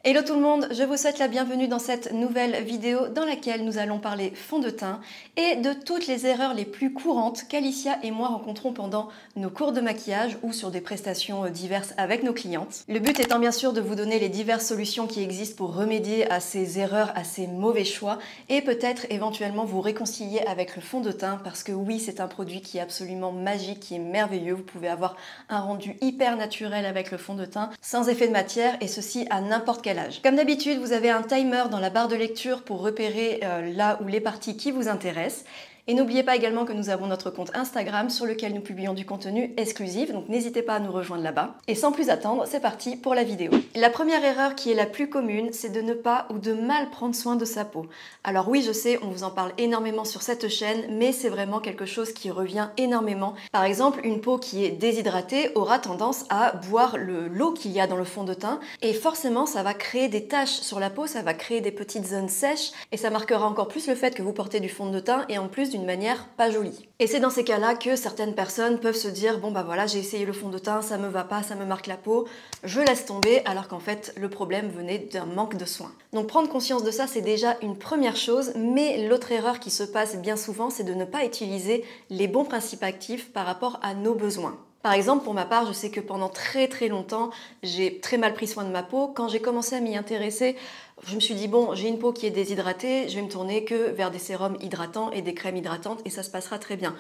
Hello tout le monde, je vous souhaite la bienvenue dans cette nouvelle vidéo dans laquelle nous allons parler fond de teint et de toutes les erreurs les plus courantes qu'Alicia et moi rencontrons pendant nos cours de maquillage ou sur des prestations diverses avec nos clientes. Le but étant bien sûr de vous donner les diverses solutions qui existent pour remédier à ces erreurs, à ces mauvais choix et peut-être éventuellement vous réconcilier avec le fond de teint parce que oui, c'est un produit qui est absolument magique, qui est merveilleux. Vous pouvez avoir un rendu hyper naturel avec le fond de teint sans effet de matière et ceci à n'importe quel âge. Comme d'habitude, vous avez un timer dans la barre de lecture pour repérer là où les parties qui vous intéressent. Et n'oubliez pas également que nous avons notre compte Instagram sur lequel nous publions du contenu exclusif, donc n'hésitez pas à nous rejoindre là-bas. Et sans plus attendre, c'est parti pour la vidéo. La première erreur qui est la plus commune, c'est de ne pas ou de mal prendre soin de sa peau. Alors oui, je sais, on vous en parle énormément sur cette chaîne, mais c'est vraiment quelque chose qui revient énormément. Par exemple, une peau qui est déshydratée aura tendance à boire l'eau qu'il y a dans le fond de teint, et forcément ça va créer des taches sur la peau, ça va créer des petites zones sèches, et ça marquera encore plus le fait que vous portez du fond de teint, et en plus d'une manière pas jolie. Et c'est dans ces cas-là que certaines personnes peuvent se dire bon bah voilà, j'ai essayé le fond de teint, ça me va pas, ça me marque la peau, je laisse tomber, alors qu'en fait le problème venait d'un manque de soins. Donc prendre conscience de ça, c'est déjà une première chose, mais l'autre erreur qui se passe bien souvent, c'est de ne pas utiliser les bons principes actifs par rapport à nos besoins. Par exemple, pour ma part, je sais que pendant très longtemps, j'ai très mal pris soin de ma peau. Quand j'ai commencé à m'y intéresser, je me suis dit bon, j'ai une peau qui est déshydratée, je vais me tourner que vers des sérums hydratants et des crèmes hydratantes et ça se passera très bien.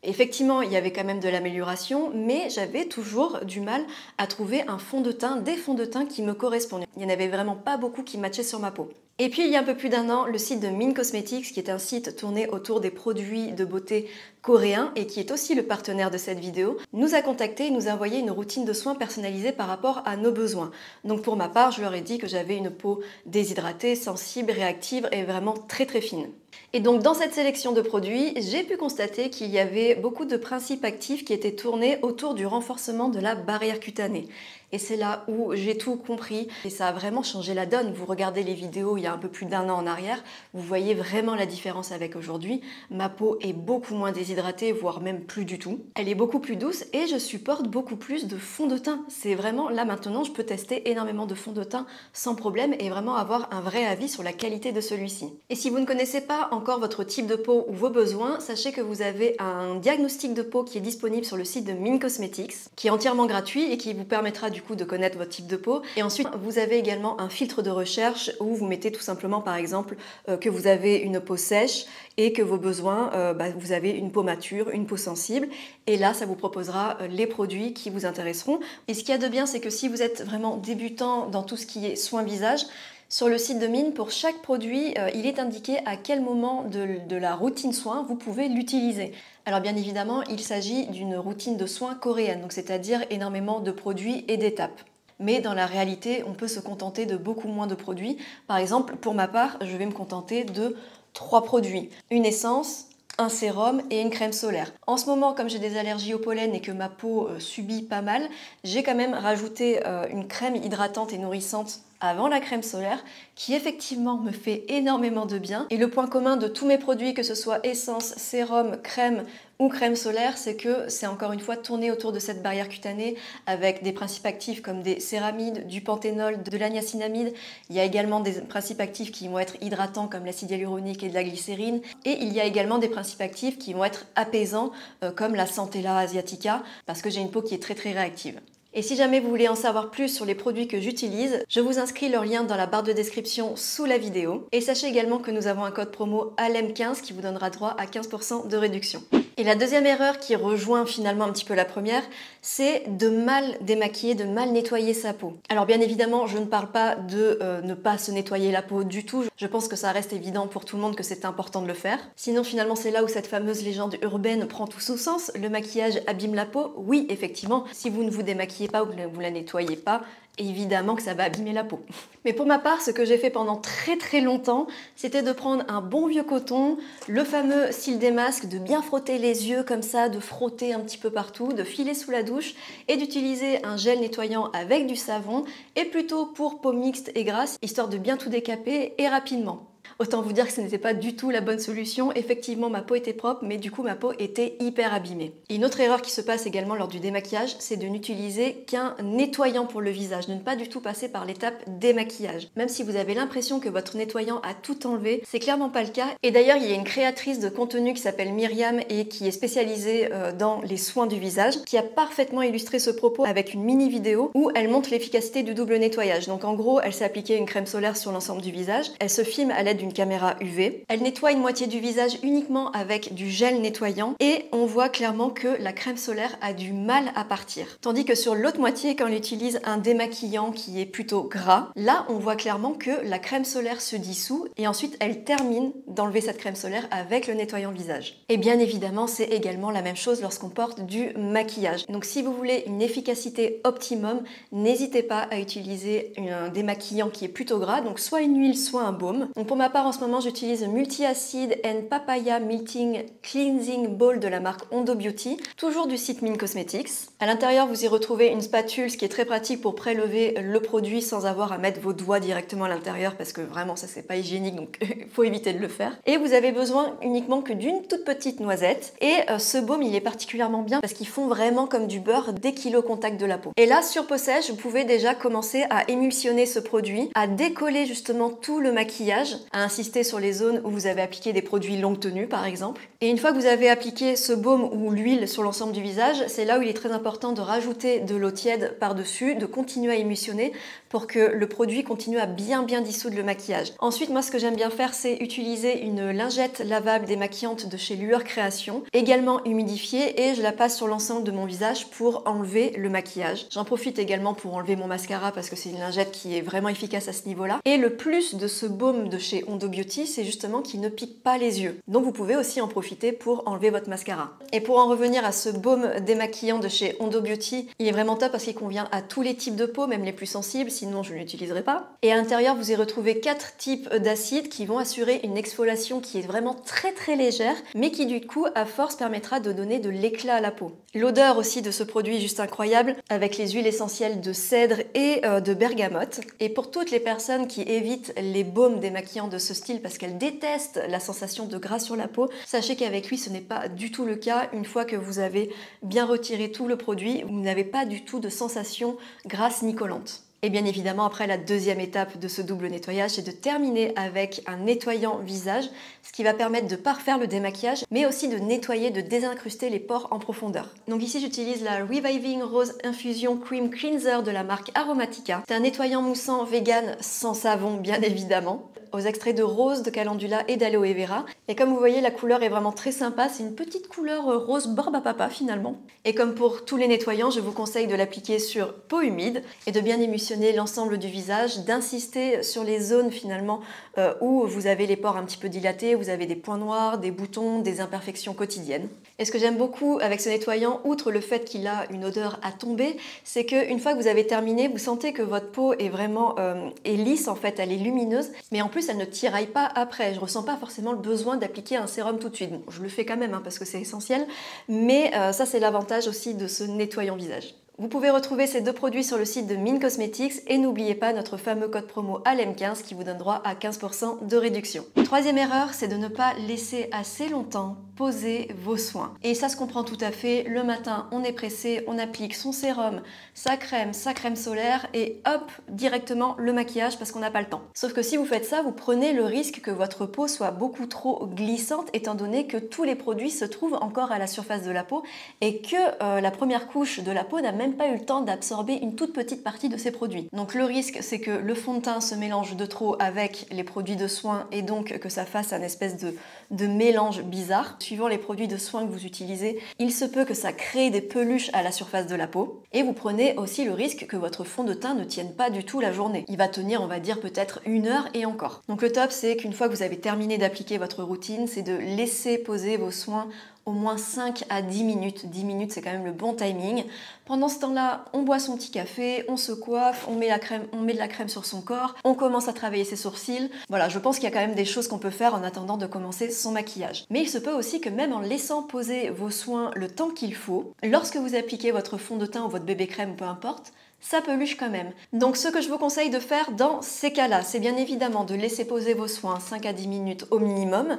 Effectivement, il y avait quand même de l'amélioration, mais j'avais toujours du mal à trouver un fond de teint, des fonds de teint qui me correspondaient. Il n'y en avait vraiment pas beaucoup qui matchaient sur ma peau. Et puis il y a un peu plus d'un an, le site de Min Cosmetics, qui est un site tourné autour des produits de beauté coréens et qui est aussi le partenaire de cette vidéo, nous a contactés et nous a envoyé une routine de soins personnalisée par rapport à nos besoins. Donc pour ma part, je leur ai dit que j'avais une peau déshydratée, sensible, réactive et vraiment très fine. Et donc dans cette sélection de produits, j'ai pu constater qu'il y avait beaucoup de principes actifs qui étaient tournés autour du renforcement de la barrière cutanée. Et c'est là où j'ai tout compris et ça a vraiment changé la donne. Vous regardez les vidéos il y a un peu plus d'un an en arrière, vous voyez vraiment la différence avec aujourd'hui. Ma peau est beaucoup moins déshydratée, voire même plus du tout. Elle est beaucoup plus douce et je supporte beaucoup plus de fond de teint. C'est vraiment, là maintenant, je peux tester énormément de fond de teint sans problème et vraiment avoir un vrai avis sur la qualité de celui-ci. Et si vous ne connaissez pas encore votre type de peau ou vos besoins, sachez que vous avez un diagnostic de peau qui est disponible sur le site de Min Cosmetics, qui est entièrement gratuit et qui vous permettra du coup de connaître votre type de peau. Et ensuite, vous avez également un filtre de recherche où vous mettez tout simplement par exemple que vous avez une peau sèche et que vos besoins, vous avez une peau mature, une peau sensible. Et là, ça vous proposera les produits qui vous intéresseront. Et ce qu'il y a de bien, c'est que si vous êtes vraiment débutant dans tout ce qui est soin visage, sur le site de Min, pour chaque produit, il est indiqué à quel moment de la routine soin vous pouvez l'utiliser. Alors bien évidemment, il s'agit d'une routine de soins coréenne, donc c'est-à-dire énormément de produits et d'étapes. Mais dans la réalité, on peut se contenter de beaucoup moins de produits. Par exemple, pour ma part, je vais me contenter de 3 produits. Une essence, un sérum et une crème solaire. En ce moment, comme j'ai des allergies au pollen et que ma peau subit pas mal, j'ai quand même rajouté une crème hydratante et nourrissante avant la crème solaire qui effectivement me fait énormément de bien. Et le point commun de tous mes produits, que ce soit essence, sérum, crème ou crème solaire, c'est que c'est encore une fois tourné autour de cette barrière cutanée avec des principes actifs comme des céramides, du panthénol, de la niacinamide. Il y a également des principes actifs qui vont être hydratants comme l'acide hyaluronique et de la glycérine. Et il y a également des principes actifs qui vont être apaisants comme la Centella asiatica parce que j'ai une peau qui est très réactive. Et si jamais vous voulez en savoir plus sur les produits que j'utilise, je vous inscris leur lien dans la barre de description sous la vidéo. Et sachez également que nous avons un code promo ALEM15 qui vous donnera droit à 15% de réduction. Et la deuxième erreur qui rejoint finalement un petit peu la première, c'est de mal démaquiller, de mal nettoyer sa peau. Alors bien évidemment, je ne parle pas de ne pas se nettoyer la peau du tout. Je pense que ça reste évident pour tout le monde que c'est important de le faire. Sinon finalement c'est là où cette fameuse légende urbaine prend tout son sens. Le maquillage abîme la peau. Oui, effectivement, si vous ne vous démaquillez pas ou que vous la nettoyez pas, évidemment que ça va abîmer la peau. Mais pour ma part, ce que j'ai fait pendant très longtemps, c'était de prendre un bon vieux coton, le fameux cil des masques, de bien frotter les yeux comme ça, de frotter un petit peu partout, de filer sous la douche et d'utiliser un gel nettoyant avec du savon et plutôt pour peau mixte et grasse, histoire de bien tout décaper et rapidement. Autant vous dire que ce n'était pas du tout la bonne solution. Effectivement, ma peau était propre, mais du coup, ma peau était hyper abîmée. Et une autre erreur qui se passe également lors du démaquillage, c'est de n'utiliser qu'un nettoyant pour le visage, de ne pas du tout passer par l'étape démaquillage. Même si vous avez l'impression que votre nettoyant a tout enlevé, c'est clairement pas le cas. Et d'ailleurs, il y a une créatrice de contenu qui s'appelle Myriam et qui est spécialisée dans les soins du visage, qui a parfaitement illustré ce propos avec une mini vidéo où elle montre l'efficacité du double nettoyage. Donc en gros, elle s'est appliquée une crème solaire sur l'ensemble du visage, elle se filme à l'aide d'une caméra UV, elle nettoie une moitié du visage uniquement avec du gel nettoyant et on voit clairement que la crème solaire a du mal à partir. Tandis que sur l'autre moitié, quand elle utilise un démaquillant qui est plutôt gras, là on voit clairement que la crème solaire se dissout et ensuite elle termine d'enlever cette crème solaire avec le nettoyant visage. Et bien évidemment, c'est également la même chose lorsqu'on porte du maquillage. Donc si vous voulez une efficacité optimum, n'hésitez pas à utiliser un démaquillant qui est plutôt gras, donc soit une huile, soit un baume. Donc pour ma part, en ce moment, j'utilise Multi-Acid and Papaya Melting Cleansing Ball de la marque Ondo Beauty, toujours du site Min Cosmetics. À l'intérieur, vous y retrouvez une spatule, ce qui est très pratique pour prélever le produit sans avoir à mettre vos doigts directement à l'intérieur parce que vraiment ça c'est pas hygiénique, donc il faut éviter de le faire. Et vous avez besoin uniquement que d'une toute petite noisette. Et ce baume, il est particulièrement bien parce qu'il fond vraiment comme du beurre dès qu'il est au contact de la peau. Et là, sur peau sèche, vous pouvez déjà commencer à émulsionner ce produit, à décoller justement tout le maquillage, à insister sur les zones où vous avez appliqué des produits longue tenue par exemple. Et une fois que vous avez appliqué ce baume ou l'huile sur l'ensemble du visage, c'est là où il est très important de rajouter de l'eau tiède par-dessus, de continuer à émulsionner pour que le produit continue à bien dissoudre le maquillage. Ensuite, moi ce que j'aime bien faire, c'est utiliser une lingette lavable démaquillante de chez Lueur Création, également humidifiée, et je la passe sur l'ensemble de mon visage pour enlever le maquillage. J'en profite également pour enlever mon mascara parce que c'est une lingette qui est vraiment efficace à ce niveau-là. Et le plus de ce baume de chez Ondo Beauty, c'est justement qu'il ne pique pas les yeux. Donc vous pouvez aussi en profiter pour enlever votre mascara. Et pour en revenir à ce baume démaquillant de chez Ondo Beauty, il est vraiment top parce qu'il convient à tous les types de peau, même les plus sensibles, sinon je ne l'utiliserai pas. Et à l'intérieur, vous y retrouvez 4 types d'acides qui vont assurer une exfoliation qui est vraiment très légère, mais qui du coup, à force, permettra de donner de l'éclat à la peau. L'odeur aussi de ce produit est juste incroyable, avec les huiles essentielles de cèdre et de bergamote. Et pour toutes les personnes qui évitent les baumes démaquillants de ce style parce qu'elles détestent la sensation de gras sur la peau, sachez qu'avec lui, ce n'est pas du tout le cas. Une fois que vous avez bien retiré tout le produit, vous n'avez pas du tout de sensation grasse ni collante. Et bien évidemment, après, la deuxième étape de ce double nettoyage, c'est de terminer avec un nettoyant visage, ce qui va permettre de parfaire le démaquillage, mais aussi de nettoyer, de désincruster les pores en profondeur. Donc ici, j'utilise la Reviving Rose Infusion Cream Cleanser de la marque Aromatica. C'est un nettoyant moussant vegan sans savon, bien évidemment, aux extraits de rose, de calendula et d'aloe vera. Et comme vous voyez, la couleur est vraiment très sympa. C'est une petite couleur rose barbe à papa finalement. Et comme pour tous les nettoyants, je vous conseille de l'appliquer sur peau humide et de bien émulsionner l'ensemble du visage, d'insister sur les zones finalement où vous avez les pores un petit peu dilatés, vous avez des points noirs, des boutons, des imperfections quotidiennes. Et ce que j'aime beaucoup avec ce nettoyant, outre le fait qu'il a une odeur à tomber, c'est qu'une fois que vous avez terminé, vous sentez que votre peau est vraiment est lisse en fait, elle est lumineuse, mais en plus elle ne tiraille pas après. Je ressens pas forcément le besoin d'appliquer un sérum tout de suite. Bon, je le fais quand même parce que c'est essentiel, mais ça c'est l'avantage aussi de ce nettoyant visage. Vous pouvez retrouver ces deux produits sur le site de Min Cosmetics et n'oubliez pas notre fameux code promo ALEM15 qui vous donne droit à 15% de réduction. Troisième erreur, c'est de ne pas laisser assez longtemps poser vos soins. Et ça se comprend tout à fait. Le matin, on est pressé, on applique son sérum, sa crème solaire et hop, directement le maquillage parce qu'on n'a pas le temps. Sauf que si vous faites ça, vous prenez le risque que votre peau soit beaucoup trop glissante étant donné que tous les produits se trouvent encore à la surface de la peau et que la première couche de la peau n'a même pas eu le temps d'absorber une toute petite partie de ces produits. Donc le risque, c'est que le fond de teint se mélange de trop avec les produits de soins et donc que ça fasse un espèce de mélange bizarre. Suivant les produits de soins que vous utilisez, il se peut que ça crée des peluches à la surface de la peau. Et vous prenez aussi le risque que votre fond de teint ne tienne pas du tout la journée. Il va tenir, on va dire, peut-être 1 heure et encore. Donc le top, c'est qu'une fois que vous avez terminé d'appliquer votre routine, c'est de laisser poser vos soins au moins 5 à 10 minutes. 10 minutes, c'est quand même le bon timing. Pendant ce temps-là, on boit son petit café, on se coiffe, on met de la crème sur son corps, on commence à travailler ses sourcils. Voilà, je pense qu'il y a quand même des choses qu'on peut faire en attendant de commencer son maquillage. Mais il se peut aussi que même en laissant poser vos soins le temps qu'il faut, lorsque vous appliquez votre fond de teint ou votre bébé crème, peu importe, ça peluche quand même. Donc ce que je vous conseille de faire dans ces cas-là, c'est bien évidemment de laisser poser vos soins 5 à 10 minutes au minimum.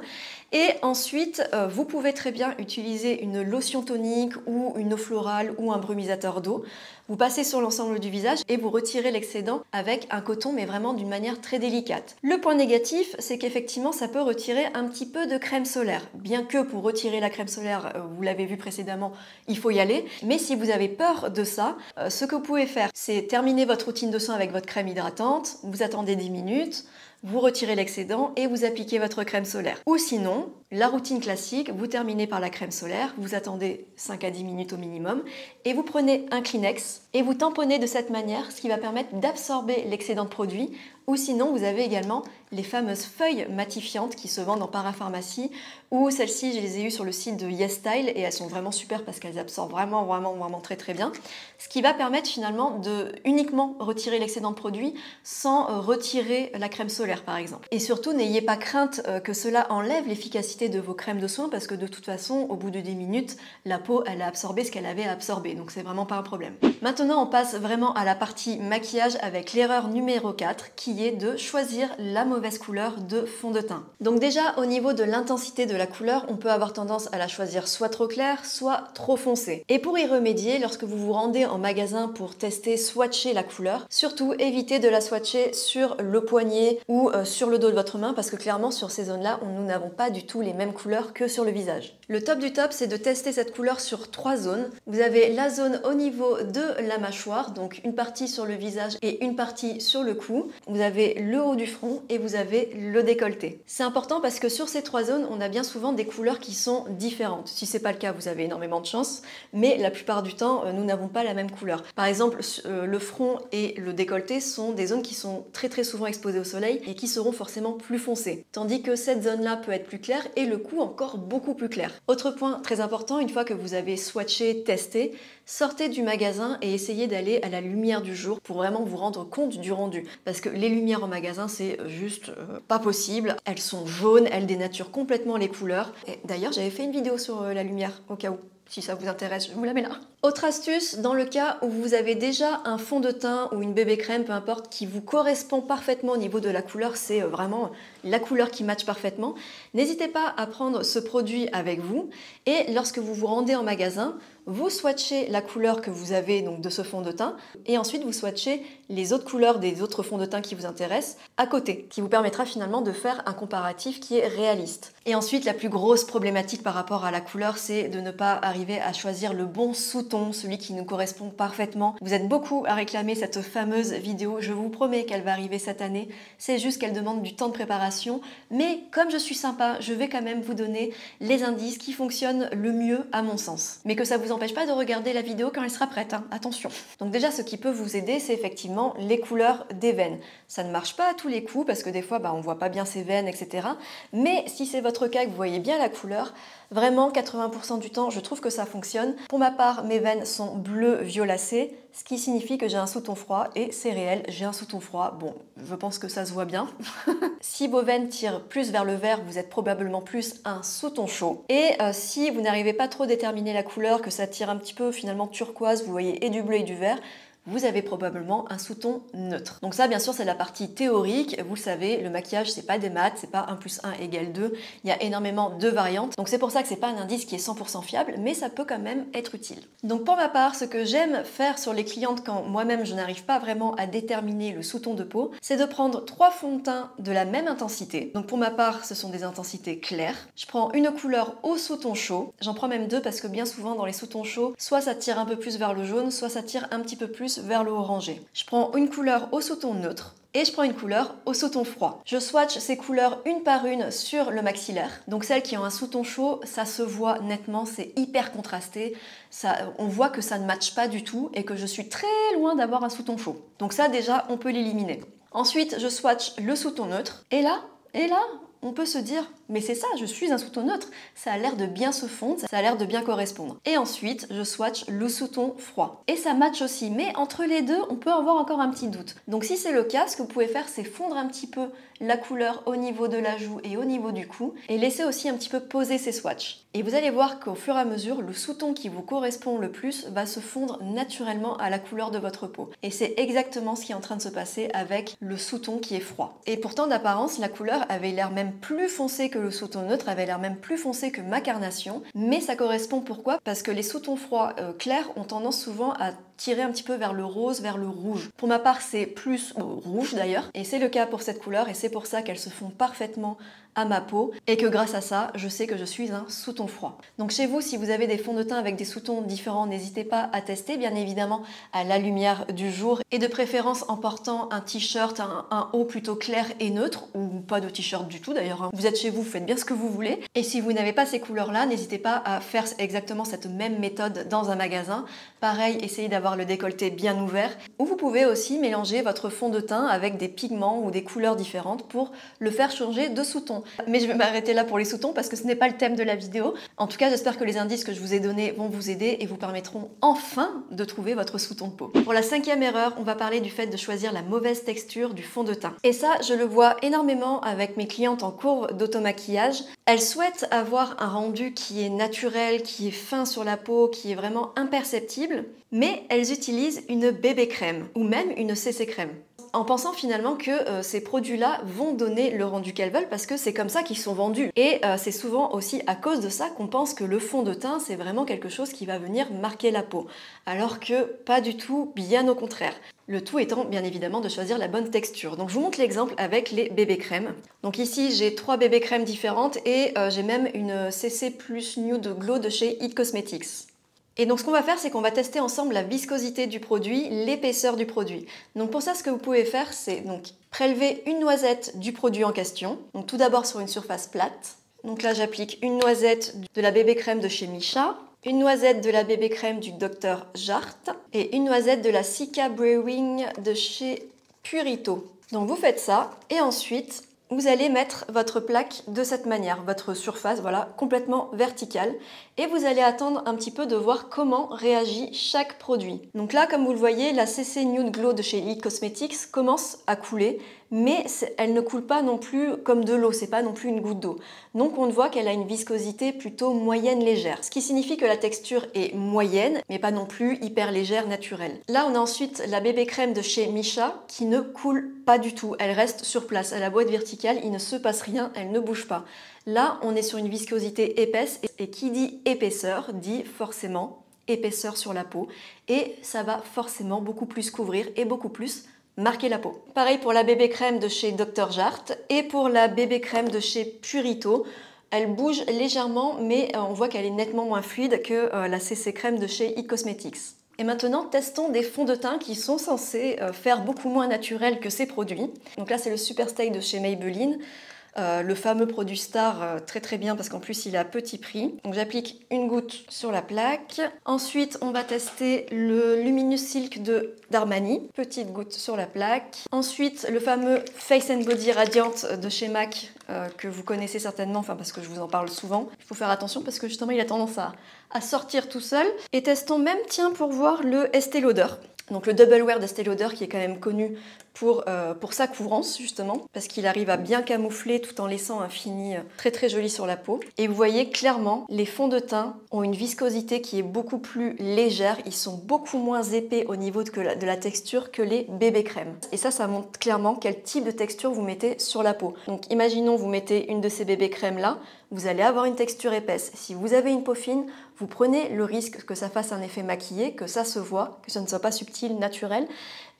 Et ensuite, vous pouvez très bien utiliser une lotion tonique ou une eau florale ou un brumisateur d'eau. Vous passez sur l'ensemble du visage et vous retirez l'excédent avec un coton, mais vraiment d'une manière très délicate. Le point négatif, c'est qu'effectivement, ça peut retirer un petit peu de crème solaire. Bien que pour retirer la crème solaire, vous l'avez vu précédemment, il faut y aller. Mais si vous avez peur de ça, ce que vous pouvez faire, c'est terminer votre routine de soin avec votre crème hydratante, vous attendez 10 minutes, vous retirez l'excédent et vous appliquez votre crème solaire. Ou sinon, la routine classique, vous terminez par la crème solaire, vous attendez 5 à 10 minutes au minimum et vous prenez un Kleenex et vous tamponnez de cette manière, ce qui va permettre d'absorber l'excédent de produit. Ou sinon, vous avez également les fameuses feuilles matifiantes qui se vendent en parapharmacie, ou celles-ci, je les ai eues sur le site de YesStyle et elles sont vraiment super parce qu'elles absorbent vraiment très très bien. Ce qui va permettre finalement de uniquement retirer l'excédent de produit sans retirer la crème solaire par exemple. Et surtout, n'ayez pas crainte que cela enlève l'efficacité de vos crèmes de soins parce que de toute façon, au bout de 10 minutes, la peau elle a absorbé ce qu'elle avait à absorber, donc c'est vraiment pas un problème. Maintenant, on passe vraiment à la partie maquillage avec l'erreur numéro 4 qui est de choisir la mauvaise couleur de fond de teint. Donc déjà, au niveau de l'intensité de la couleur, on peut avoir tendance à la choisir soit trop claire, soit trop foncée. Et pour y remédier, lorsque vous vous rendez en magasin pour tester, swatcher la couleur, surtout évitez de la swatcher sur le poignet ou sur le dos de votre main parce que clairement sur ces zones-là, nous n'avons pas du tout les mêmes couleurs que sur le visage. Le top du top, c'est de tester cette couleur sur 3 zones. Vous avez la zone au niveau de la mâchoire, donc une partie sur le visage et une partie sur le cou. Vous avez le haut du front et vous avez le décolleté. C'est important parce que sur ces 3 zones, on a bien souvent des couleurs qui sont différentes. Si c'est pas le cas, vous avez énormément de chance, mais la plupart du temps, nous n'avons pas la même couleur. Par exemple, le front et le décolleté sont des zones qui sont très souvent exposées au soleil et qui seront forcément plus foncées. Tandis que cette zone-là peut être plus claire et le cou encore beaucoup plus clair. Autre point très important, une fois que vous avez swatché, testé, sortez du magasin et essayez d'aller à la lumière du jour pour vraiment vous rendre compte du rendu. Parce que les lumières en magasin, c'est juste pas possible. Elles sont jaunes, elles dénaturent complètement les couleurs. Et d'ailleurs, j'avais fait une vidéo sur la lumière, au cas où. Si ça vous intéresse, je vous la mets là. Autre astuce, dans le cas où vous avez déjà un fond de teint ou une bébé crème, peu importe, qui vous correspond parfaitement au niveau de la couleur, c'est vraiment la couleur qui matche parfaitement, n'hésitez pas à prendre ce produit avec vous et lorsque vous vous rendez en magasin, vous swatchez la couleur que vous avez donc de ce fond de teint et ensuite vous swatchez les autres couleurs des autres fonds de teint qui vous intéressent à côté, qui vous permettra finalement de faire un comparatif qui est réaliste. Et ensuite, la plus grosse problématique par rapport à la couleur, c'est de ne pas arriver à choisir le bon sous-ton, celui qui nous correspond parfaitement. Vous êtes beaucoup à réclamer cette fameuse vidéo, je vous promets qu'elle va arriver cette année, c'est juste qu'elle demande du temps de préparation, mais comme je suis sympa, je vais quand même vous donner les indices qui fonctionnent le mieux à mon sens. Mais que ça vous empêche pas de regarder la vidéo quand elle sera prête, hein. Attention. Donc déjà, ce qui peut vous aider, c'est effectivement les couleurs des veines. Ça ne marche pas à tous les coups parce que des fois, on voit pas bien ces veines, etc. Mais si c'est votre cas que vous voyez bien la couleur, vraiment 80% du temps, je trouve que ça fonctionne. Pour ma part, mes veines sont bleu violacé, ce qui signifie que j'ai un sous-ton froid et c'est réel, j'ai un sous-ton froid. Bon, je pense que ça se voit bien. Si vos veines tirent plus vers le vert, vous êtes probablement plus un sous-ton chaud. Et si vous n'arrivez pas trop à déterminer la couleur, que ça tire un petit peu finalement turquoise, vous voyez et du bleu et du vert, vous avez probablement un sous-ton neutre. Donc ça, bien sûr, c'est la partie théorique. Vous le savez, le maquillage, c'est pas des maths, c'est pas 1 + 1 = 2. Il y a énormément de variantes. Donc c'est pour ça que c'est pas un indice qui est 100% fiable, mais ça peut quand même être utile. Donc pour ma part, ce que j'aime faire sur les clientes quand moi-même je n'arrive pas vraiment à déterminer le sous-ton de peau, c'est de prendre 3 fonds de teint de la même intensité. Donc pour ma part, ce sont des intensités claires. Je prends une couleur au sous-ton chaud. J'en prends même 2 parce que bien souvent dans les sous-tons chauds, soit ça tire un peu plus vers le jaune, soit ça tire un petit peu plus vers le orangé. Je prends une couleur au sous-ton neutre et je prends une couleur au sous-ton froid. Je swatch ces couleurs une par une sur le maxillaire. Donc celles qui ont un sous-ton chaud, ça se voit nettement, c'est hyper contrasté. On voit que ça ne matche pas du tout et que je suis très loin d'avoir un sous-ton chaud. Donc ça déjà, on peut l'éliminer. Ensuite, je swatch le sous-ton neutre et là, on peut se dire mais c'est ça, je suis un sous-ton neutre, ça a l'air de bien se fondre, ça a l'air de bien correspondre. Et ensuite, je swatch le sous-ton froid. Et ça match aussi, mais entre les deux, on peut avoir encore un petit doute. Donc si c'est le cas, ce que vous pouvez faire, c'est fondre un petit peu la couleur au niveau de la joue et au niveau du cou, et laisser aussi un petit peu poser ces swatchs. Et vous allez voir qu'au fur et à mesure, le sous-ton qui vous correspond le plus va se fondre naturellement à la couleur de votre peau. Et c'est exactement ce qui est en train de se passer avec le sous-ton qui est froid. Et pourtant, d'apparence, la couleur avait l'air même plus foncée que le sous-ton neutre, avait l'air même plus foncé que ma carnation. Mais ça correspond pourquoi? Parce que les sous-tons froids clairs ont tendance souvent à tirer un petit peu vers le rose, vers le rouge. Pour ma part, c'est plus rouge d'ailleurs, et c'est le cas pour cette couleur, et c'est pour ça qu'elles se font parfaitement à ma peau, et que grâce à ça, je sais que je suis un sous-ton froid. Donc chez vous, si vous avez des fonds de teint avec des sous-tons différents, n'hésitez pas à tester, bien évidemment, à la lumière du jour, et de préférence en portant un t-shirt, un haut plutôt clair et neutre, ou pas de t-shirt du tout d'ailleurs, hein. Vous êtes chez vous, faites bien ce que vous voulez, et si vous n'avez pas ces couleurs-là, n'hésitez pas à faire exactement cette même méthode dans un magasin. Pareil, essayez d'avoir le décolleté bien ouvert, ou vous pouvez aussi mélanger votre fond de teint avec des pigments ou des couleurs différentes pour le faire changer de sous-ton. Mais je vais m'arrêter là pour les sous-tons parce que ce n'est pas le thème de la vidéo. En tout cas, j'espère que les indices que je vous ai donnés vont vous aider et vous permettront enfin de trouver votre sous-ton de peau. Pour la 5e erreur, on va parler du fait de choisir la mauvaise texture du fond de teint. Et ça, je le vois énormément avec mes clientes en cours d'automaquillage. Elles souhaitent avoir un rendu qui est naturel, qui est fin sur la peau, qui est vraiment imperceptible, mais elles utilisent une bébé crème ou même une CC crème, en pensant finalement que ces produits-là vont donner le rendu qu'elles veulent parce que c'est comme ça qu'ils sont vendus. Et c'est souvent aussi à cause de ça qu'on pense que le fond de teint, c'est vraiment quelque chose qui va venir marquer la peau. Alors que pas du tout, bien au contraire. Le tout étant bien évidemment de choisir la bonne texture. Donc je vous montre l'exemple avec les bébé crèmes. Donc ici j'ai 3 bébé crèmes différentes et j'ai même une CC plus Nude Glow de chez It Cosmetics. Et donc ce qu'on va faire, c'est qu'on va tester ensemble la viscosité du produit, l'épaisseur du produit. Donc pour ça, ce que vous pouvez faire, c'est donc prélever une noisette du produit en question. Donc tout d'abord sur une surface plate. Donc là, j'applique une noisette de la bébé crème de chez Missha, une noisette de la bébé crème du Dr Jart et une noisette de la Sika Brewing de chez Purito. Donc vous faites ça et ensuite vous allez mettre votre plaque de cette manière, votre surface, voilà, complètement verticale. Et vous allez attendre un petit peu de voir comment réagit chaque produit. Donc là, comme vous le voyez, la CC Nude Glow de chez It Cosmetics commence à couler, mais elle ne coule pas non plus comme de l'eau, c'est pas non plus une goutte d'eau. Donc on voit qu'elle a une viscosité plutôt moyenne légère, ce qui signifie que la texture est moyenne, mais pas non plus hyper légère naturelle. Là, on a ensuite la bébé crème de chez Missha qui ne coule pas du tout, elle reste sur place, à la boîte verticale, il ne se passe rien, elle ne bouge pas. Là, on est sur une viscosité épaisse et qui dit épaisseur dit forcément épaisseur sur la peau et ça va forcément beaucoup plus couvrir et beaucoup plus marquer la peau. Pareil pour la bébé crème de chez Dr Jart et pour la bébé crème de chez Purito. Elle bouge légèrement mais on voit qu'elle est nettement moins fluide que la CC crème de chez It Cosmetics. Et maintenant, testons des fonds de teint qui sont censés faire beaucoup moins naturel que ces produits. Donc là, c'est le Super Stay de chez Maybelline. Le fameux produit star, très bien parce qu'en plus il est à petit prix. Donc j'applique une goutte sur la plaque. Ensuite on va tester le Luminous Silk d'Armani, petite goutte sur la plaque. Ensuite le fameux Face and Body Radiant de chez MAC que vous connaissez certainement, enfin parce que je vous en parle souvent. Il faut faire attention parce que justement il a tendance à sortir tout seul. Et testons même, tiens, pour voir le Estée Lauder. Donc le Double Wear d'Estée Lauder qui est quand même connu pour sa couvrance justement, parce qu'il arrive à bien camoufler tout en laissant un fini très joli sur la peau. Et vous voyez clairement, les fonds de teint ont une viscosité qui est beaucoup plus légère, ils sont beaucoup moins épais au niveau de la texture que les bébés crèmes. Et ça montre clairement quel type de texture vous mettez sur la peau. Donc imaginons vous mettez une de ces bébés crèmes là, vous allez avoir une texture épaisse. Si vous avez une peau fine, vous prenez le risque que ça fasse un effet maquillé, que ça se voit, que ça ne soit pas subtil, naturel,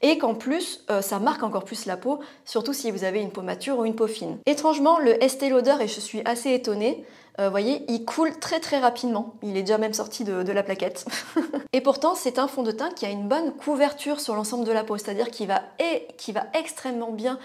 et qu'en plus, ça marque encore plus la peau, surtout si vous avez une peau mature ou une peau fine. Étrangement, le Estée Lauder, et je suis assez étonnée, vous voyez, il coule très rapidement. Il est déjà même sorti de la plaquette. Et pourtant, c'est un fond de teint qui a une bonne couverture sur l'ensemble de la peau, c'est-à-dire qui va extrêmement bien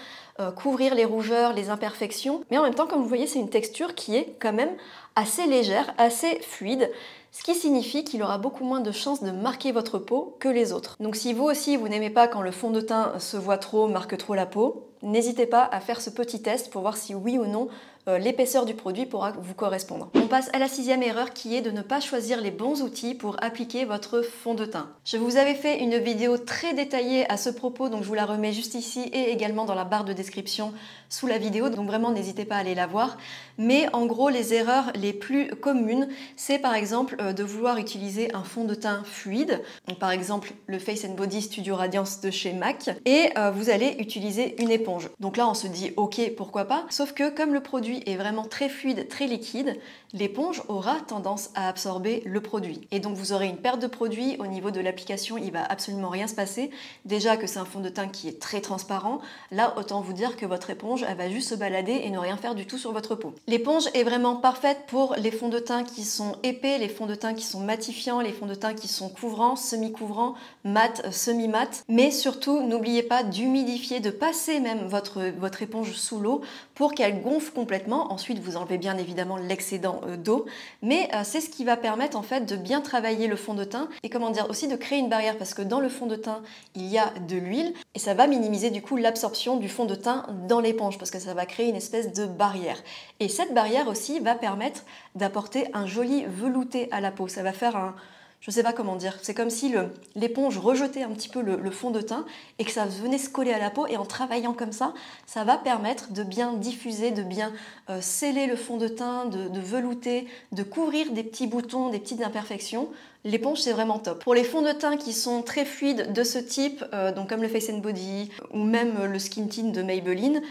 couvrir les rougeurs, les imperfections. Mais en même temps, comme vous voyez, c'est une texture qui est quand même assez légère, assez fluide, ce qui signifie qu'il aura beaucoup moins de chances de marquer votre peau que les autres. Donc si vous aussi, vous n'aimez pas quand le fond de teint se voit trop, marque trop la peau, N'hésitez pas à faire ce petit test pour voir si oui ou non l'épaisseur du produit pourra vous correspondre. On passe à la 6e erreur qui est de ne pas choisir les bons outils pour appliquer votre fond de teint. Je vous avais fait une vidéo très détaillée à ce propos, donc je vous la remets juste ici et également dans la barre de description sous la vidéo, donc vraiment n'hésitez pas à aller la voir. Mais en gros, les erreurs les plus communes, c'est par exemple de vouloir utiliser un fond de teint fluide, donc par exemple le Face and Body Studio Radiance de chez MAC, et vous allez utiliser une éponge. Donc là on se dit ok, pourquoi pas, sauf que comme le produit est vraiment très fluide, très liquide, l'éponge aura tendance à absorber le produit. Et donc vous aurez une perte de produit au niveau de l'application, il va absolument rien se passer. Déjà que c'est un fond de teint qui est très transparent, là autant vous dire que votre éponge, elle va juste se balader et ne rien faire du tout sur votre peau. L'éponge est vraiment parfaite pour les fonds de teint qui sont épais, les fonds de teint qui sont matifiants, les fonds de teint qui sont couvrants, semi-couvrants, mat, semi-mat. Mais surtout, n'oubliez pas d'humidifier, de passer même votre éponge sous l'eau pour qu'elle gonfle complètement. Ensuite, vous enlevez bien évidemment l'excédent d'eau, mais c'est ce qui va permettre en fait de bien travailler le fond de teint et comment dire aussi de créer une barrière parce que dans le fond de teint, il y a de l'huile et ça va minimiser du coup l'absorption du fond de teint dans l'éponge parce que ça va créer une espèce de barrière. Et cette barrière aussi va permettre d'apporter un joli velouté à la peau. Ça va faire un... Je ne sais pas comment dire, c'est comme si l'éponge rejetait un petit peu le fond de teint et que ça venait se coller à la peau et en travaillant comme ça va permettre de bien diffuser, de bien sceller le fond de teint, de velouter, de couvrir des petits boutons, des petites imperfections. L'éponge c'est vraiment top. Pour les fonds de teint qui sont très fluides de ce type, donc comme le Face and Body ou même le Skin Tint de Maybelline,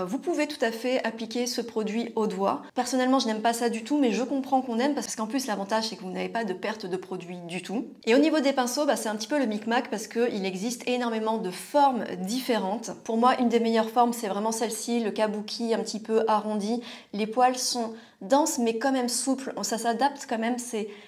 vous pouvez tout à fait appliquer ce produit au doigt. Personnellement je n'aime pas ça du tout mais je comprends qu'on aime parce qu'en plus l'avantage c'est que vous n'avez pas de perte de produit du tout. Et au niveau des pinceaux, c'est un petit peu le micmac parce qu'il existe énormément de formes différentes. Pour moi une des meilleures formes c'est vraiment celle-ci, le kabuki un petit peu arrondi. Les poils sont denses mais quand même souples, ça s'adapte quand même,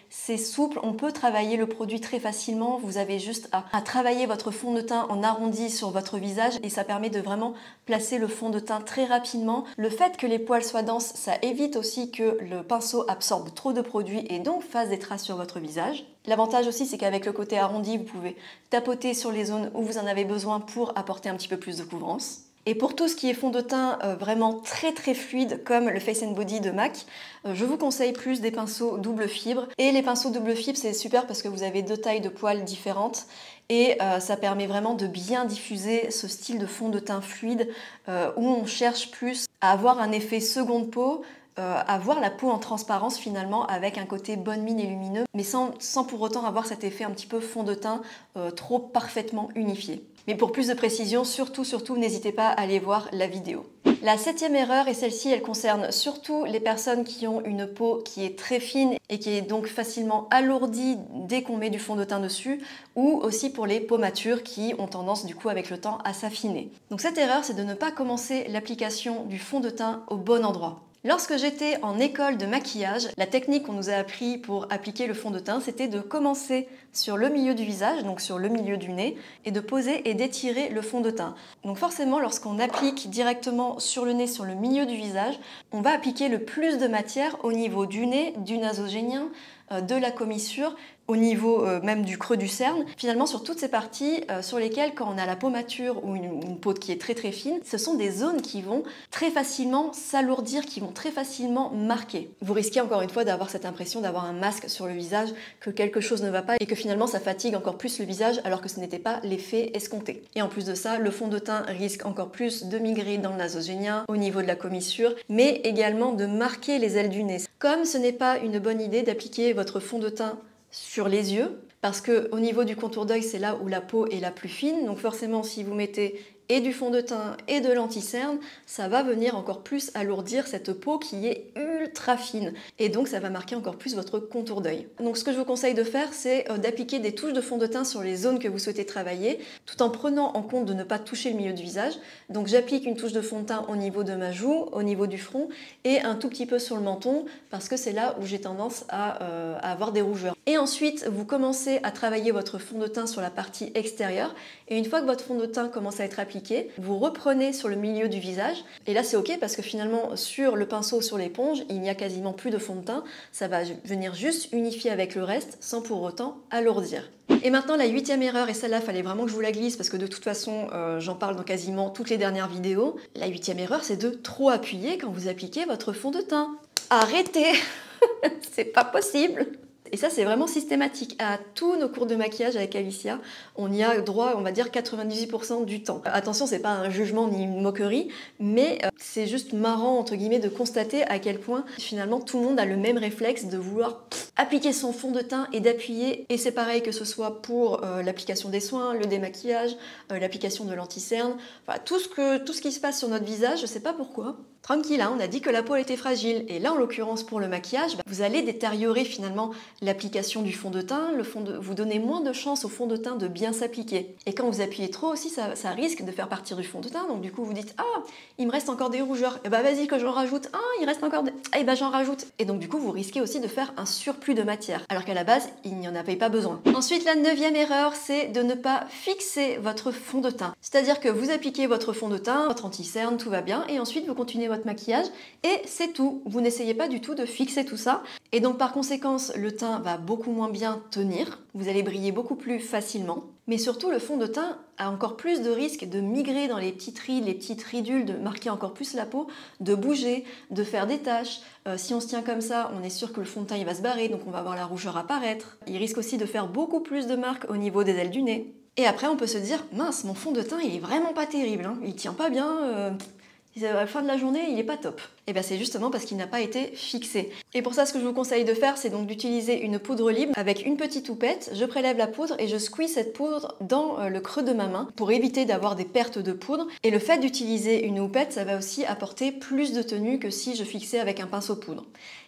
c'est souple, on peut travailler le produit très facilement, vous avez juste à travailler votre fond de teint en arrondi sur votre visage et ça permet de vraiment placer le fond de teint très rapidement. Le fait que les poils soient denses, ça évite aussi que le pinceau absorbe trop de produit et donc fasse des traces sur votre visage. L'avantage aussi c'est qu'avec le côté arrondi, vous pouvez tapoter sur les zones où vous en avez besoin pour apporter un petit peu plus de couvrance. Et pour tout ce qui est fond de teint vraiment très fluide comme le Face and Body de MAC, je vous conseille plus des pinceaux double fibre. Et les pinceaux double fibre c'est super parce que vous avez 2 tailles de poils différentes et ça permet vraiment de bien diffuser ce style de fond de teint fluide où on cherche plus à avoir un effet seconde peau, avoir la peau en transparence finalement avec un côté bonne mine et lumineux mais sans pour autant avoir cet effet un petit peu fond de teint trop parfaitement unifié. Mais pour plus de précision, surtout, n'hésitez pas à aller voir la vidéo. La 7e erreur, et celle-ci, elle concerne surtout les personnes qui ont une peau qui est très fine et qui est donc facilement alourdie dès qu'on met du fond de teint dessus, ou aussi pour les peaux matures qui ont tendance du coup avec le temps à s'affiner. Donc cette erreur, c'est de ne pas commencer l'application du fond de teint au bon endroit. Lorsque j'étais en école de maquillage, la technique qu'on nous a appris pour appliquer le fond de teint, c'était de commencer sur le milieu du visage, donc sur le milieu du nez, et de poser et d'étirer le fond de teint. Donc forcément, lorsqu'on applique directement sur le nez, sur le milieu du visage, on va appliquer le plus de matière au niveau du nez, du nasogénien, de la commissure, au niveau même du creux du cerne, finalement sur toutes ces parties sur lesquelles quand on a la peau mature ou une peau qui est très fine, ce sont des zones qui vont très facilement s'alourdir, qui vont très facilement marquer. Vous risquez encore une fois d'avoir cette impression d'avoir un masque sur le visage, que quelque chose ne va pas et que finalement ça fatigue encore plus le visage alors que ce n'était pas l'effet escompté. Et en plus de ça, le fond de teint risque encore plus de migrer dans le nasogénien, au niveau de la commissure, mais également de marquer les ailes du nez. Comme ce n'est pas une bonne idée d'appliquer votre fond de teint sur les yeux, parce qu'au niveau du contour d'œil, c'est là où la peau est la plus fine, donc forcément si vous mettez et du fond de teint et de l'anti-cerne, ça va venir encore plus alourdir cette peau qui est ultra fine et donc ça va marquer encore plus votre contour d'œil. Donc ce que je vous conseille de faire, c'est d'appliquer des touches de fond de teint sur les zones que vous souhaitez travailler tout en prenant en compte de ne pas toucher le milieu du visage. Donc j'applique une touche de fond de teint au niveau de ma joue, au niveau du front et un tout petit peu sur le menton parce que c'est là où j'ai tendance à avoir des rougeurs. Et ensuite, vous commencez à travailler votre fond de teint sur la partie extérieure et une fois que votre fond de teint commence à être appliqué appliqué, vous reprenez sur le milieu du visage. Et là c'est ok parce que finalement sur le pinceau, sur l'éponge, il n'y a quasiment plus de fond de teint. Ça va venir juste unifier avec le reste sans pour autant alourdir. Et maintenant la 8e erreur, et celle-là fallait vraiment que je vous la glisse parce que de toute façon j'en parle dans quasiment toutes les dernières vidéos. La 8e erreur, c'est de trop appuyer quand vous appliquez votre fond de teint. Arrêtez. C'est pas possible. Et ça, c'est vraiment systématique. À tous nos cours de maquillage avec Alicia, on y a droit, on va dire, 98% du temps. Attention, c'est pas un jugement ni une moquerie, mais c'est juste marrant, entre guillemets, de constater à quel point, finalement, tout le monde a le même réflexe de vouloir appliquer son fond de teint et d'appuyer. Et c'est pareil que ce soit pour l'application des soins, le démaquillage, l'application de l'anti-cerne, enfin, tout ce qui se passe sur notre visage, je sais pas pourquoi. Tranquille, hein, on a dit que la peau était fragile. Et là, en l'occurrence, pour le maquillage, vous allez détériorer finalement l'application du fond de teint. Vous donnez moins de chance au fond de teint de bien s'appliquer. Et quand vous appuyez trop aussi, ça risque de faire partir du fond de teint. Donc du coup, vous dites « Ah, il me reste encore des rougeurs. Eh ben vas-y que j'en rajoute. Ah, il reste encore des... Eh ben j'en rajoute. » Et donc du coup, vous risquez aussi de faire un surplus de matière. Alors qu'à la base, il n'y en avait pas besoin. Ensuite, la 9e erreur, c'est de ne pas fixer votre fond de teint. C'est-à-dire que vous appliquez votre fond de teint, votre anti-cerne, tout va bien. Et ensuite, vous continuez votre maquillage et c'est tout. Vous n'essayez pas du tout de fixer tout ça et donc par conséquence le teint va beaucoup moins bien tenir, vous allez briller beaucoup plus facilement, mais surtout le fond de teint a encore plus de risques de migrer dans les petites rides, les petites ridules, de marquer encore plus la peau, de bouger, de faire des taches. Si on se tient comme ça, on est sûr que le fond de teint il va se barrer, donc on va voir la rougeur apparaître. Il risque aussi de faire beaucoup plus de marques au niveau des ailes du nez. Et après on peut se dire, mince, mon fond de teint il est vraiment pas terrible, hein. Il tient pas bien, à la fin de la journée, il n'est pas top. Et bien c'est justement parce qu'il n'a pas été fixé. Et pour ça, ce que je vous conseille de faire, c'est donc d'utiliser une poudre libre avec une petite houppette. Je prélève la poudre et je squeeze cette poudre dans le creux de ma main pour éviter d'avoir des pertes de poudre. Et le fait d'utiliser une houppette, ça va aussi apporter plus de tenue que si je fixais avec un pinceau poudre.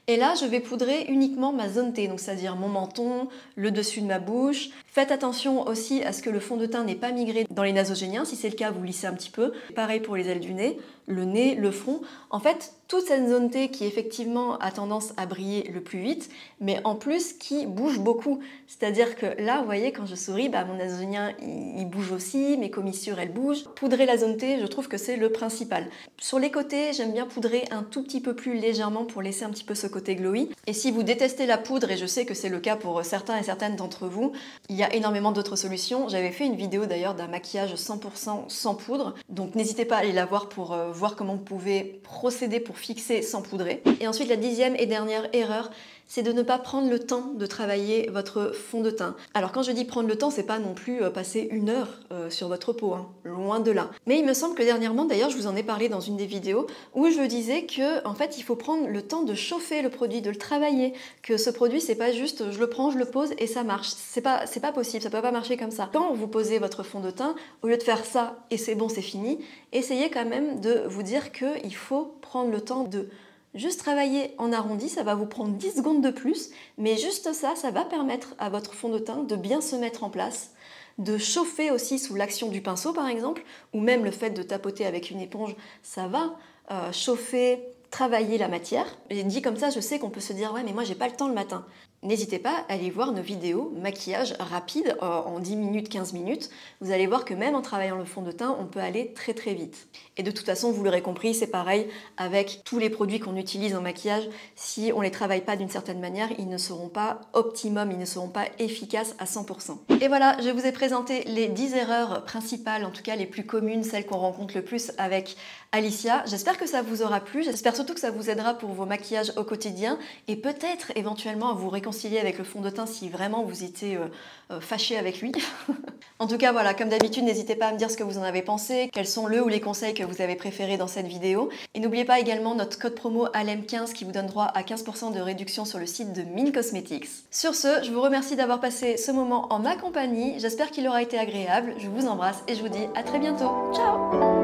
Et là, je vais poudrer uniquement ma zone T, donc c'est-à-dire mon menton, le dessus de ma bouche. Faites attention aussi à ce que le fond de teint n'ait pas migré dans les nasogéniens. Si c'est le cas, vous lissez un petit peu. Pareil pour les ailes du nez, le nez, le front. En fait, toute cette zone T qui effectivement a tendance à briller le plus vite, mais en plus qui bouge beaucoup. C'est-à-dire que là, vous voyez, quand je souris, mon nasogénien il bouge aussi, mes commissures elles bougent. Poudrer la zone T, je trouve que c'est le principal. Sur les côtés, j'aime bien poudrer un tout petit peu plus légèrement pour laisser un petit peu ce côté glowy. Et si vous détestez la poudre, et je sais que c'est le cas pour certains et certaines d'entre vous, il y a énormément d'autres solutions. J'avais fait une vidéo d'ailleurs d'un maquillage 100% sans poudre, donc n'hésitez pas à aller la voir pour voir comment vous pouvez procéder pour fixer sans poudrer. Et ensuite la 10e et dernière erreur, c'est de ne pas prendre le temps de travailler votre fond de teint. Alors quand je dis prendre le temps, c'est pas non plus passer 1 heure sur votre peau, hein, loin de là. Mais il me semble que dernièrement, d'ailleurs je vous en ai parlé dans une des vidéos, où je disais que en fait il faut prendre le temps de chauffer le produit, de le travailler, que ce produit c'est pas juste je le prends, je le pose et ça marche. C'est pas possible, ça peut pas marcher comme ça. Quand vous posez votre fond de teint, au lieu de faire ça et c'est bon, c'est fini, essayez quand même de vous dire qu'il faut prendre le temps de juste travailler en arrondi, ça va vous prendre 10 secondes de plus, mais juste ça, ça va permettre à votre fond de teint de bien se mettre en place, de chauffer aussi sous l'action du pinceau par exemple, ou même le fait de tapoter avec une éponge, ça va chauffer, travailler la matière. Et dit comme ça, je sais qu'on peut se dire « ouais mais moi j'ai pas le temps le matin ». N'hésitez pas à aller voir nos vidéos maquillage rapide en 10 minutes, 15 minutes. Vous allez voir que même en travaillant le fond de teint, on peut aller très très vite. Et de toute façon, vous l'aurez compris, c'est pareil avec tous les produits qu'on utilise en maquillage. Si on ne les travaille pas d'une certaine manière, ils ne seront pas optimum, ils ne seront pas efficaces à 100%. Et voilà, je vous ai présenté les 10 erreurs principales, en tout cas les plus communes, celles qu'on rencontre le plus avec Alicia. J'espère que ça vous aura plu, j'espère surtout que ça vous aidera pour vos maquillages au quotidien et peut-être éventuellement à vous réconcilier avec le fond de teint si vraiment vous étiez fâché avec lui. En tout cas, voilà, comme d'habitude, n'hésitez pas à me dire ce que vous en avez pensé, quels sont le ou les conseils que vous avez préférés dans cette vidéo. Et n'oubliez pas également notre code promo ALEM15 qui vous donne droit à 15% de réduction sur le site de Mine Cosmetics. Sur ce, je vous remercie d'avoir passé ce moment en ma compagnie. J'espère qu'il aura été agréable. Je vous embrasse et je vous dis à très bientôt. Ciao!